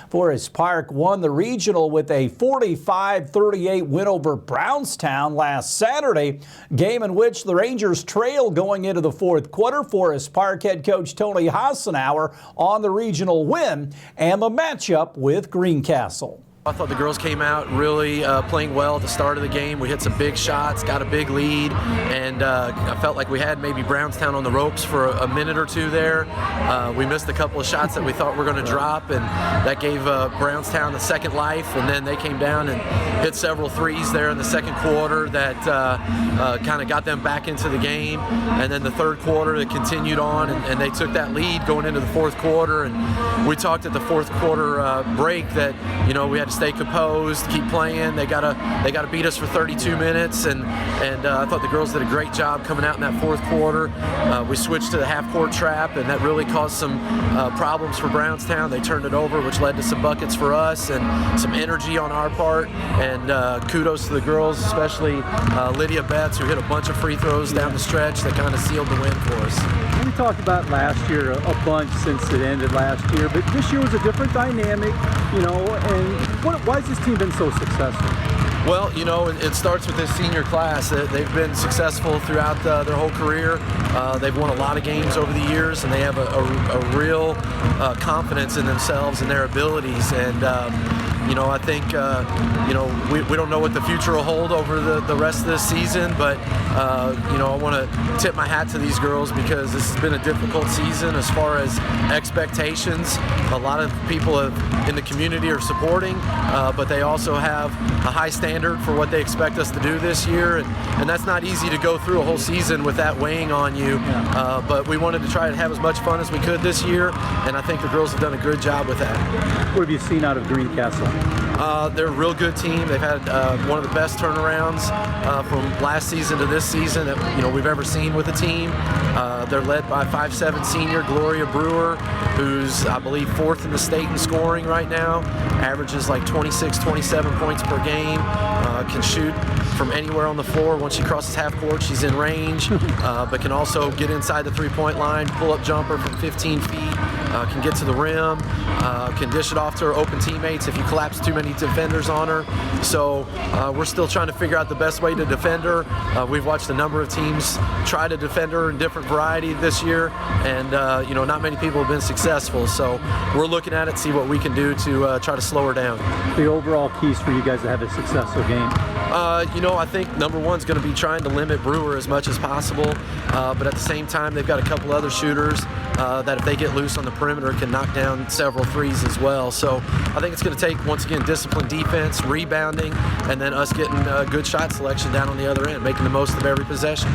Forest Park won the regional with a 45-38 win over Brownstown last Saturday, game in which the Rangers trailed going into the fourth quarter. Forest Park head coach Tony Hasenour on the regional win and the matchup with Greencastle. I thought the girls came out really playing well at the start of the game. We hit some big shots, got a big lead, and I felt like we had maybe Brownstown on the ropes for a minute or two there. We missed a couple of shots that we thought were going to drop, and that gave Brownstown the second life, and then they came down and hit several threes there in the second quarter that kind of got them back into the game. And then the third quarter, it continued on, and they took that lead going into the fourth quarter. And we talked at the fourth quarter break that, you know, we had to stay composed, keep playing. They gotta beat us for 32 minutes, and I thought the girls did a great job coming out in that fourth quarter. We switched to the half-court trap, and that really caused some problems for Brownstown. They turned it over, which led to some buckets for us and some energy on our part. And kudos to the girls, especially Lydia Betts, who hit a bunch of free throws down the stretch that kind of sealed the win for us. We talked about last year a bunch since it ended last year, but this year was a different dynamic, you know, and why has this team been so successful? Well, you know, it starts with this senior class. They've been successful throughout their whole career. They've won a lot of games over the years, and they have a real confidence in themselves and their abilities. And you know, I think, you know, we don't know what the future will hold over the rest of this season, but, you know, I want to tip my hat to these girls because this has been a difficult season as far as expectations. A lot of people in the community are supporting, but they also have a high standard for what they expect us to do this year, and that's not easy to go through a whole season with that weighing on you, but we wanted to try to have as much fun as we could this year, and I think the girls have done a good job with that. What have you seen out of Greencastle? They're a real good team. They've had one of the best turnarounds from last season to this season that, you know, we've ever seen with a team. They're led by 5'7" senior Gloria Brewer, who's, I believe, 4th in the state in scoring right now. Averages like 26, 27 points per game. Can shoot from anywhere on the floor. Once she crosses half court, she's in range, but can also get inside the three-point line, pull-up jumper from 15 feet, can get to the rim, can dish it off to her open teammates if you collapse too many defenders on her. So we're still trying to figure out the best way to defend her. We've watched a number of teams try to defend her in different variety this year, and you know, not many people have been successful. So we're looking at it, see what we can do to try to slow her down. The overall keys for you guys to have a successful game? You know, I think number one is going to be trying to limit Brewer as much as possible, but at the same time, they've got a couple other shooters that if they get loose on the perimeter can knock down several threes as well. So I think it's going to take, once again, disciplined defense, rebounding, and then us getting good shot selection down on the other end, making the most of every possession.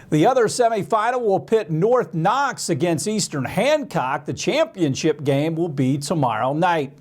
The other semifinal will pit North Knox against Eastern Hancock. The championship game will be tomorrow night.